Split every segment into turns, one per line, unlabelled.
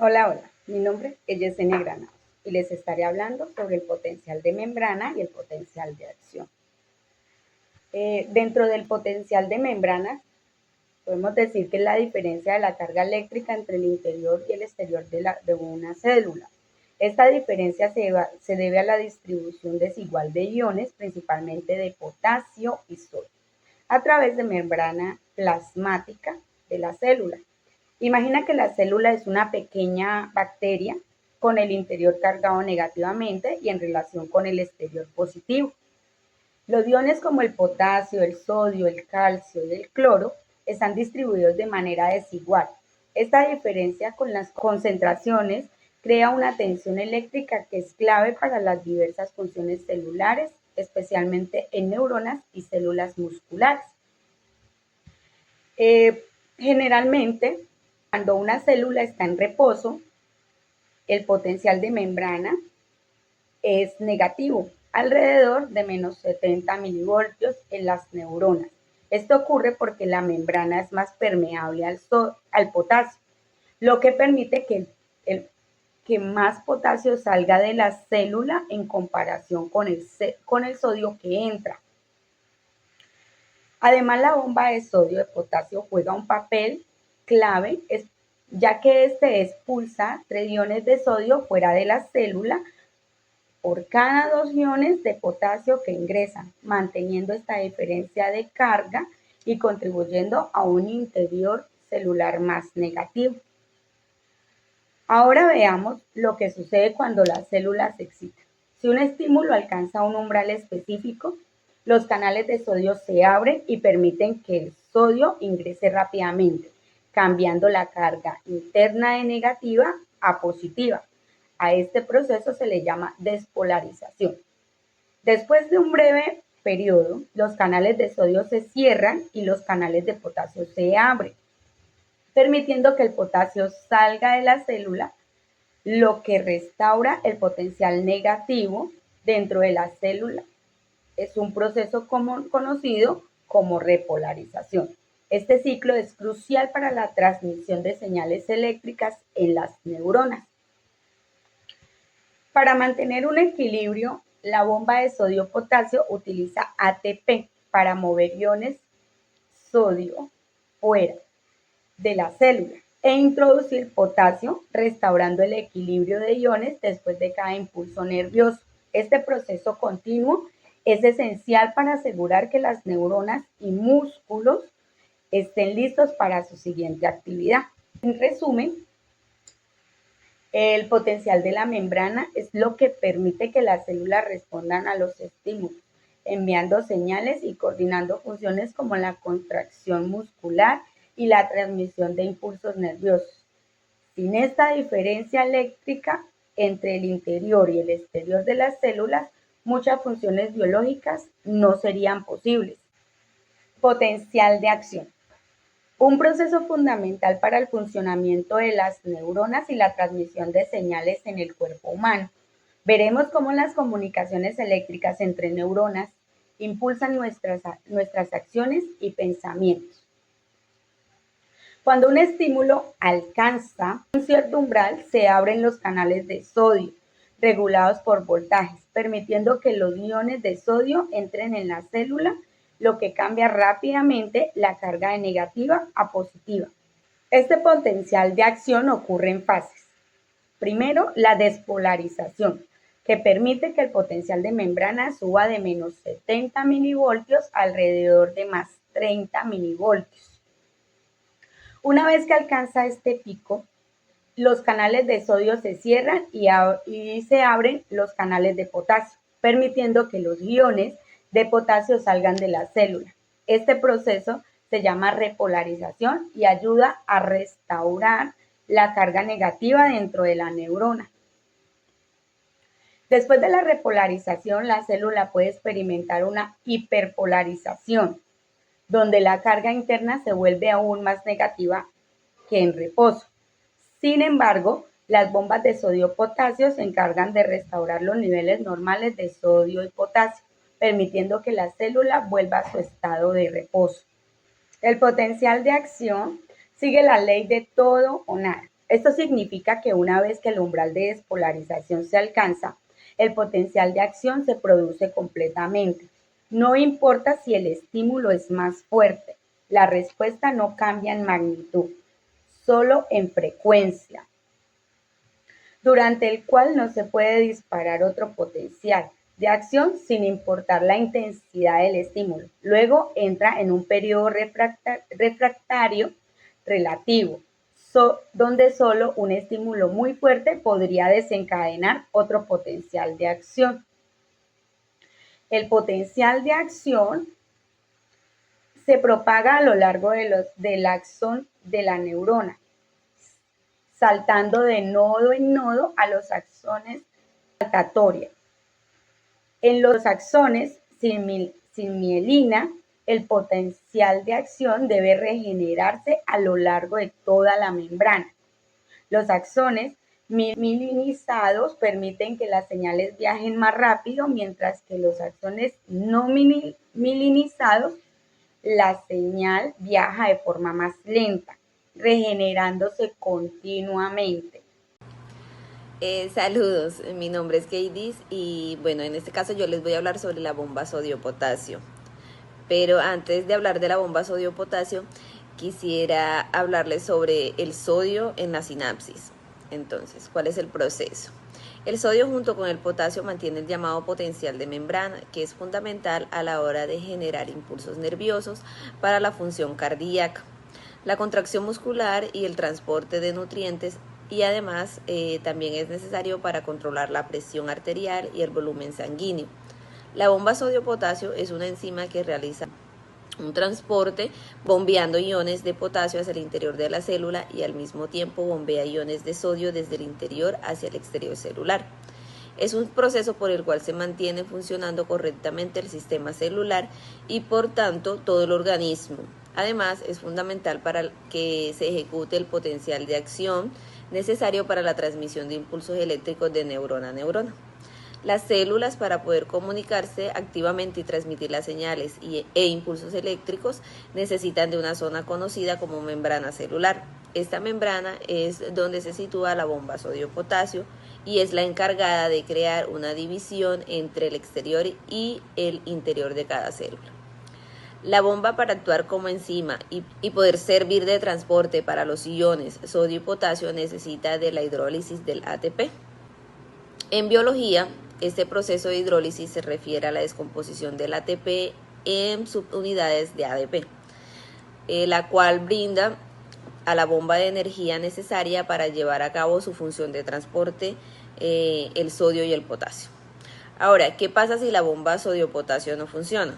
Hola, hola, mi nombre es Yesenia Granados y les estaré hablando sobre el potencial de membrana y el potencial de acción. Dentro del potencial de membrana, podemos decir que es la diferencia de la carga eléctrica entre el interior y el exterior de una célula. Esta diferencia se debe a la distribución desigual de iones, principalmente de potasio y sodio, a través de membrana plasmática de la célula. Imagina que la célula es una pequeña bacteria con el interior cargado negativamente y en relación con el exterior positivo. Los iones como el potasio, el sodio, el calcio y el cloro están distribuidos de manera desigual. Esta diferencia con las concentraciones crea una tensión eléctrica que es clave para las diversas funciones celulares, especialmente en neuronas y células musculares. Generalmente, cuando una célula está en reposo, el potencial de membrana es negativo, alrededor de menos 70 milivoltios en las neuronas. Esto ocurre porque la membrana es más permeable al potasio, lo que permite que más potasio salga de la célula en comparación con el sodio que entra. Además, la bomba de sodio de potasio juega un papel clave, ya que este expulsa 3 iones de sodio fuera de la célula por cada 2 iones de potasio que ingresan, manteniendo esta diferencia de carga y contribuyendo a un interior celular más negativo. Ahora veamos lo que sucede cuando la célula se excita. Si un estímulo alcanza un umbral específico, los canales de sodio se abren y permiten que el sodio ingrese rápidamente, cambiando la carga interna de negativa a positiva. A este proceso se le llama despolarización. Después de un breve periodo, los canales de sodio se cierran y los canales de potasio se abren, permitiendo que el potasio salga de la célula, lo que restaura el potencial negativo dentro de la célula. Es un proceso conocido como repolarización. Este ciclo es crucial para la transmisión de señales eléctricas en las neuronas. Para mantener un equilibrio, la bomba de sodio-potasio utiliza ATP para mover iones sodio fuera de la célula e introducir potasio, restaurando el equilibrio de iones después de cada impulso nervioso. Este proceso continuo es esencial para asegurar que las neuronas y músculos estén listos para su siguiente actividad. En resumen, el potencial de la membrana es lo que permite que las células respondan a los estímulos, enviando señales y coordinando funciones como la contracción muscular y la transmisión de impulsos nerviosos. Sin esta diferencia eléctrica entre el interior y el exterior de las células, muchas funciones biológicas no serían posibles. Potencial de acción. Un proceso fundamental para el funcionamiento de las neuronas y la transmisión de señales en el cuerpo humano. Veremos cómo las comunicaciones eléctricas entre neuronas impulsan nuestras acciones y pensamientos. Cuando un estímulo alcanza un cierto umbral, se abren los canales de sodio, regulados por voltajes, permitiendo que los iones de sodio entren en la célula, lo que cambia rápidamente la carga de negativa a positiva. Este potencial de acción ocurre en fases. Primero, la despolarización, que permite que el potencial de membrana suba de menos 70 milivoltios alrededor de más 30 milivoltios. Una vez que alcanza este pico, los canales de sodio se cierran y se abren los canales de potasio, permitiendo que los iones de potasio salgan de la célula. Este proceso se llama repolarización y ayuda a restaurar la carga negativa dentro de la neurona. Después de la repolarización, la célula puede experimentar una hiperpolarización, donde la carga interna se vuelve aún más negativa que en reposo. Sin embargo, las bombas de sodio-potasio se encargan de restaurar los niveles normales de sodio y potasio, permitiendo que la célula vuelva a su estado de reposo. El potencial de acción sigue la ley de todo o nada. Esto significa que una vez que el umbral de despolarización se alcanza, el potencial de acción se produce completamente. No importa si el estímulo es más fuerte, la respuesta no cambia en magnitud, solo en frecuencia, durante el cual no se puede disparar otro potencial de acción sin importar la intensidad del estímulo. Luego entra en un periodo refractario relativo, donde solo un estímulo muy fuerte podría desencadenar otro potencial de acción. El potencial de acción se propaga a lo largo del axón de la neurona, saltando de nodo en nodo a los axones saltatorios. En los axones sin mielina, el potencial de acción debe regenerarse a lo largo de toda la membrana. Los axones mielinizados permiten que las señales viajen más rápido, mientras que los axones no mielinizados, la señal viaja de forma más lenta, regenerándose continuamente.
Saludos, mi nombre es Keidis y bueno, en este caso yo les voy a hablar sobre la bomba sodio-potasio. Pero antes de hablar de la bomba sodio-potasio, quisiera hablarles sobre el sodio en la sinapsis. Entonces, ¿cuál es el proceso? El sodio junto con el potasio mantiene el llamado potencial de membrana, que es fundamental a la hora de generar impulsos nerviosos para la función cardíaca, la contracción muscular y el transporte de nutrientes, y además también es necesario para controlar la presión arterial y el volumen sanguíneo. La bomba sodio-potasio es una enzima que realiza un transporte bombeando iones de potasio hacia el interior de la célula y al mismo tiempo bombea iones de sodio desde el interior hacia el exterior celular. Es un proceso por el cual se mantiene funcionando correctamente el sistema celular y por tanto todo el organismo. Además, es fundamental para que se ejecute el potencial de acción necesario para la transmisión de impulsos eléctricos de neurona a neurona. Las células, para poder comunicarse activamente y transmitir las señales e impulsos eléctricos, necesitan de una zona conocida como membrana celular. Esta membrana es donde se sitúa la bomba sodio-potasio y es la encargada de crear una división entre el exterior y el interior de cada célula. La bomba, para actuar como enzima y poder servir de transporte para los iones sodio y potasio, necesita de la hidrólisis del ATP. En biología, este proceso de hidrólisis se refiere a la descomposición del ATP en subunidades de ADP, la cual brinda a la bomba de energía necesaria para llevar a cabo su función de transporte, el sodio y el potasio. Ahora, ¿qué pasa si la bomba sodio-potasio no funciona?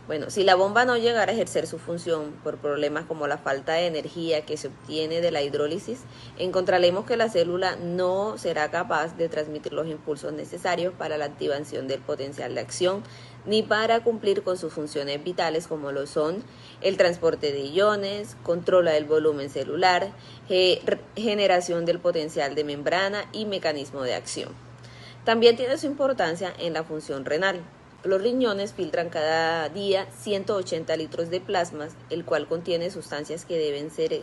Bueno, si la bomba no llegara a ejercer su función por problemas como la falta de energía que se obtiene de la hidrólisis, encontraremos que la célula no será capaz de transmitir los impulsos necesarios para la activación del potencial de acción, ni para cumplir con sus funciones vitales como lo son el transporte de iones, control del volumen celular, generación del potencial de membrana y mecanismo de acción. También tiene su importancia en la función renal. Los riñones filtran cada día 180 litros de plasma, el cual contiene sustancias que deben ser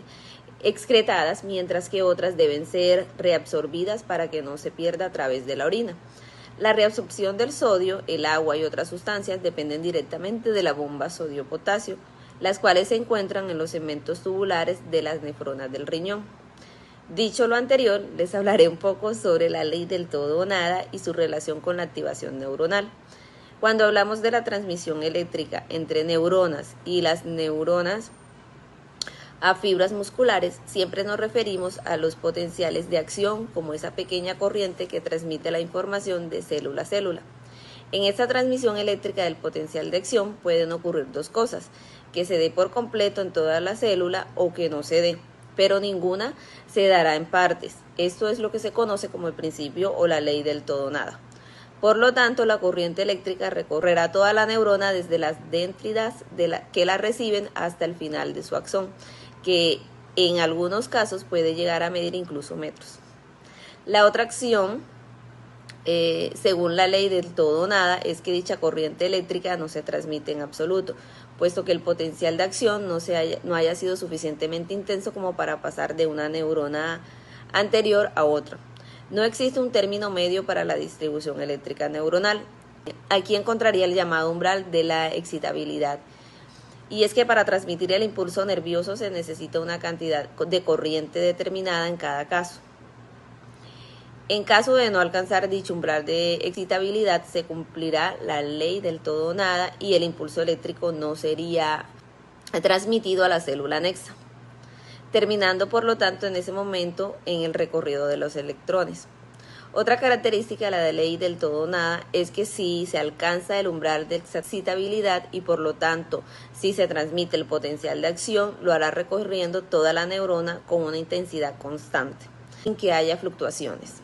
excretadas, mientras que otras deben ser reabsorbidas para que no se pierda a través de la orina. La reabsorción del sodio, el agua y otras sustancias dependen directamente de la bomba sodio-potasio, las cuales se encuentran en los segmentos tubulares de las nefronas del riñón. Dicho lo anterior, les hablaré un poco sobre la ley del todo o nada y su relación con la activación neuronal. Cuando hablamos de la transmisión eléctrica entre neuronas y las neuronas a fibras musculares, siempre nos referimos a los potenciales de acción como esa pequeña corriente que transmite la información de célula a célula. En esta transmisión eléctrica del potencial de acción pueden ocurrir dos cosas: que se dé por completo en toda la célula o que no se dé, pero ninguna se dará en partes. Esto es lo que se conoce como el principio o la ley del todo o nada. Por lo tanto, la corriente eléctrica recorrerá toda la neurona desde las dendritas que la reciben hasta el final de su axón, que en algunos casos puede llegar a medir incluso metros. La otra acción, según la ley del todo o nada, es que dicha corriente eléctrica no se transmite en absoluto, puesto que el potencial de acción no haya sido suficientemente intenso como para pasar de una neurona anterior a otro. No existe un término medio para la distribución eléctrica neuronal. Aquí encontraría el llamado umbral de la excitabilidad. Y es que para transmitir el impulso nervioso se necesita una cantidad de corriente determinada en cada caso. En caso de no alcanzar dicho umbral de excitabilidad, se cumplirá la ley del todo o nada y el impulso eléctrico no sería transmitido a la célula anexa, terminando por lo tanto en ese momento en el recorrido de los electrones. Otra característica de la ley del todo o nada es que si se alcanza el umbral de excitabilidad y por lo tanto si se transmite el potencial de acción, lo hará recorriendo toda la neurona con una intensidad constante, sin que haya fluctuaciones.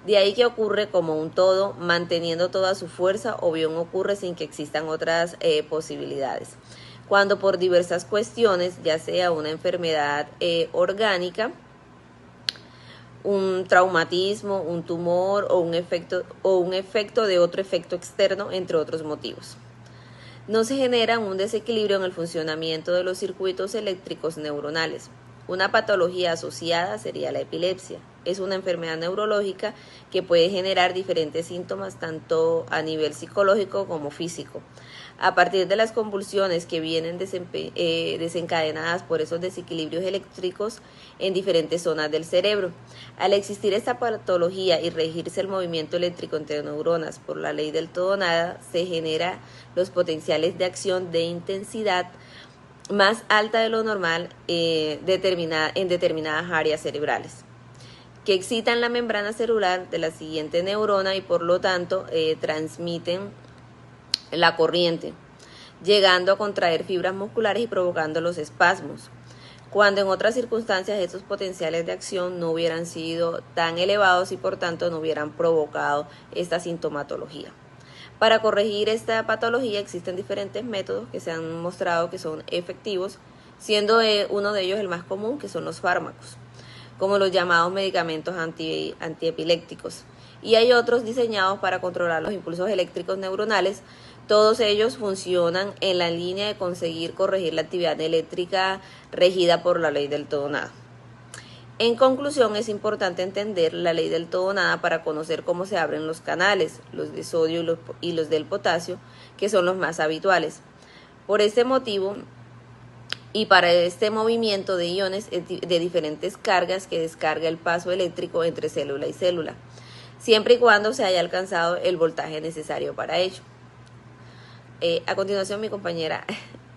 De ahí que ocurre como un todo, manteniendo toda su fuerza, o bien ocurre sin que existan otras posibilidades. Cuando por diversas cuestiones, ya sea una enfermedad orgánica, un traumatismo, un tumor o un efecto de otro efecto externo, entre otros motivos, no se genera un desequilibrio en el funcionamiento de los circuitos eléctricos neuronales. Una patología asociada sería la epilepsia. Es una enfermedad neurológica que puede generar diferentes síntomas tanto a nivel psicológico como físico. A partir de las convulsiones que vienen desencadenadas por esos desequilibrios eléctricos en diferentes zonas del cerebro. Al existir esta patología y regirse el movimiento eléctrico entre neuronas por la ley del todo o nada, se generan los potenciales de acción de intensidad más alta de lo normal en determinadas áreas cerebrales, que excitan la membrana celular de la siguiente neurona y por lo tanto transmiten la corriente, llegando a contraer fibras musculares y provocando los espasmos, cuando en otras circunstancias estos potenciales de acción no hubieran sido tan elevados y por tanto no hubieran provocado esta sintomatología. Para corregir esta patología existen diferentes métodos que se han mostrado que son efectivos, siendo uno de ellos el más común, que son los fármacos, como los llamados medicamentos antiepilépticos. Y hay otros diseñados para controlar los impulsos eléctricos neuronales. Todos ellos funcionan en la línea de conseguir corregir la actividad eléctrica regida por la ley del todo o nada. En conclusión, es importante entender la ley del todo o nada para conocer cómo se abren los canales, los de sodio y los del potasio, que son los más habituales. Por este motivo, y para este movimiento de iones de diferentes cargas que descarga el paso eléctrico entre célula y célula, siempre y cuando se haya alcanzado el voltaje necesario para ello. A continuación, mi compañera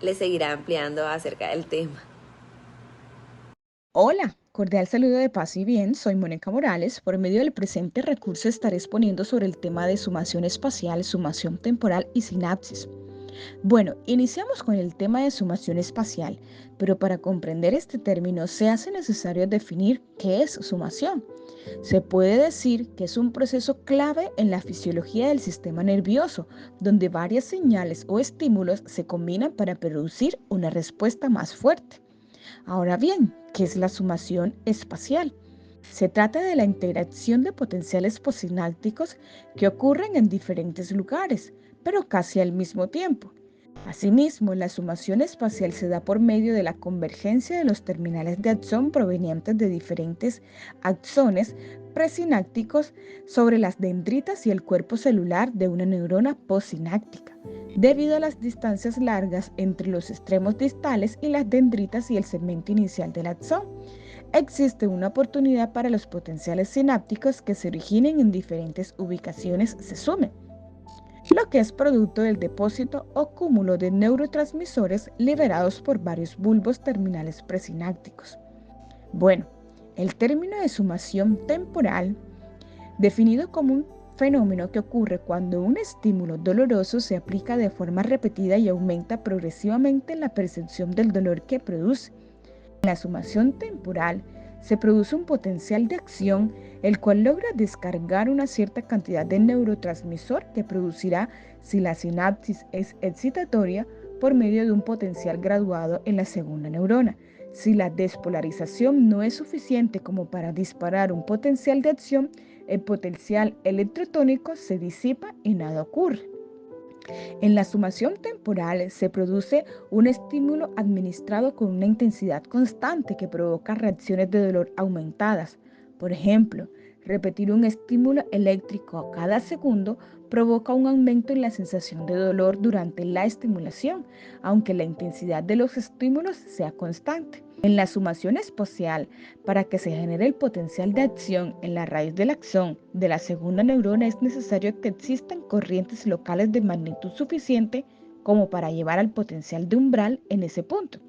le seguirá ampliando acerca del tema.
Hola, cordial saludo de paz y bien, soy Mónica Morales. Por medio del presente recurso estaré exponiendo sobre el tema de sumación espacial, sumación temporal y sinapsis. Bueno, iniciamos con el tema de sumación espacial, pero para comprender este término se hace necesario definir qué es sumación. Se puede decir que es un proceso clave en la fisiología del sistema nervioso, donde varias señales o estímulos se combinan para producir una respuesta más fuerte. Ahora bien, ¿qué es la sumación espacial? Se trata de la interacción de potenciales posinápticos que ocurren en diferentes lugares, pero casi al mismo tiempo. Asimismo, la sumación espacial se da por medio de la convergencia de los terminales de axón provenientes de diferentes axones presinápticos sobre las dendritas y el cuerpo celular de una neurona postsináptica, debido a las distancias largas entre los extremos distales y las dendritas y el segmento inicial del axón. Existe una oportunidad para los potenciales sinápticos que se originen en diferentes ubicaciones se sumen, lo que es producto del depósito o cúmulo de neurotransmisores liberados por varios bulbos terminales presinápticos. Bueno, el término de sumación temporal, definido como un fenómeno que ocurre cuando un estímulo doloroso se aplica de forma repetida y aumenta progresivamente la percepción del dolor que produce. En la sumación temporal se produce un potencial de acción, el cual logra descargar una cierta cantidad de neurotransmisor que producirá si la sinapsis es excitatoria por medio de un potencial graduado en la segunda neurona. Si la despolarización no es suficiente como para disparar un potencial de acción, el potencial electrotónico se disipa y nada ocurre. En la sumación temporal se produce un estímulo administrado con una intensidad constante que provoca reacciones de dolor aumentadas. Por ejemplo, repetir un estímulo eléctrico cada segundo provoca un aumento en la sensación de dolor durante la estimulación, aunque la intensidad de los estímulos sea constante. En la sumación espacial, para que se genere el potencial de acción en la raíz del axón de la segunda neurona, es necesario que existan corrientes locales de magnitud suficiente como para llevar al potencial de umbral en ese punto.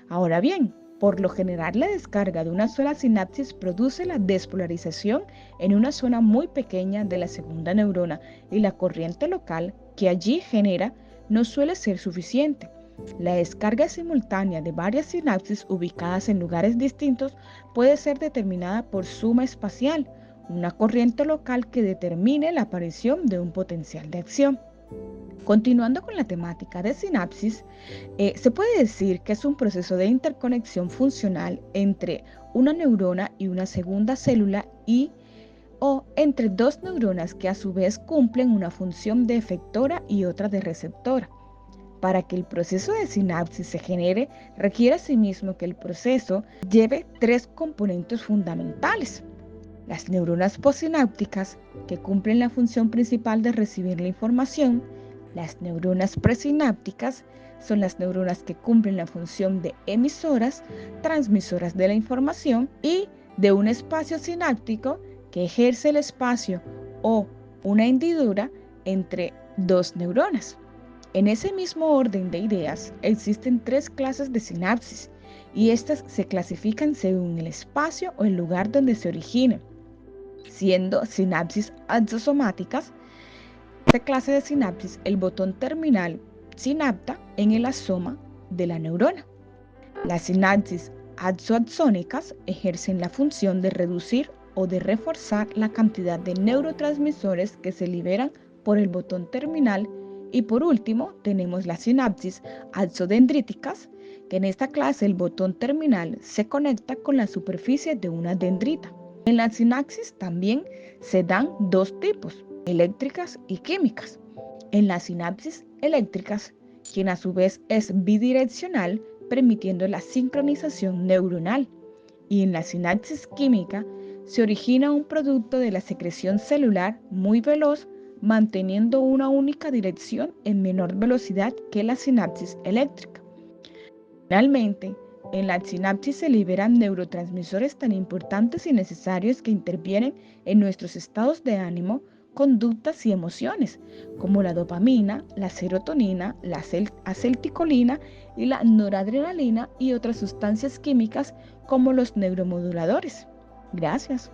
Ahora bien, por lo general la descarga de una sola sinapsis produce la despolarización en una zona muy pequeña de la segunda neurona y la corriente local que allí genera no suele ser suficiente. La descarga simultánea de varias sinapsis ubicadas en lugares distintos puede ser determinada por suma espacial, una corriente local que determine la aparición de un potencial de acción. Continuando con la temática de sinapsis, se puede decir que es un proceso de interconexión funcional entre una neurona y una segunda célula o entre dos neuronas que a su vez cumplen una función de efectora y otra de receptora. Para que el proceso de sinapsis se genere, requiere asimismo que el proceso lleve tres componentes fundamentales. Las neuronas postsinápticas, que cumplen la función principal de recibir la información. Las neuronas presinápticas son las neuronas que cumplen la función de emisoras, transmisoras de la información y de un espacio sináptico que ejerce el espacio o una hendidura entre dos neuronas. En ese mismo orden de ideas existen tres clases de sinapsis y estas se clasifican según el espacio o el lugar donde se originan, siendo sinapsis axosomáticas. Esta clase de sinapsis, el botón terminal sinapta en el axoma de la neurona. Las sinapsis axoaxónicas ejercen la función de reducir o de reforzar la cantidad de neurotransmisores que se liberan por el botón terminal. Y por último, tenemos las sinapsis axodendríticas, que en esta clase el botón terminal se conecta con la superficie de una dendrita. En la sinapsis también se dan dos tipos, eléctricas y químicas. En las sinapsis eléctricas, quien a su vez es bidireccional, permitiendo la sincronización neuronal. Y en la sinapsis química, se origina un producto de la secreción celular muy veloz, manteniendo una única dirección en menor velocidad que la sinapsis eléctrica. Finalmente, en la sinapsis se liberan neurotransmisores tan importantes y necesarios que intervienen en nuestros estados de ánimo, conductas y emociones, como la dopamina, la serotonina, la acetilcolina y la noradrenalina y otras sustancias químicas como los neuromoduladores. Gracias.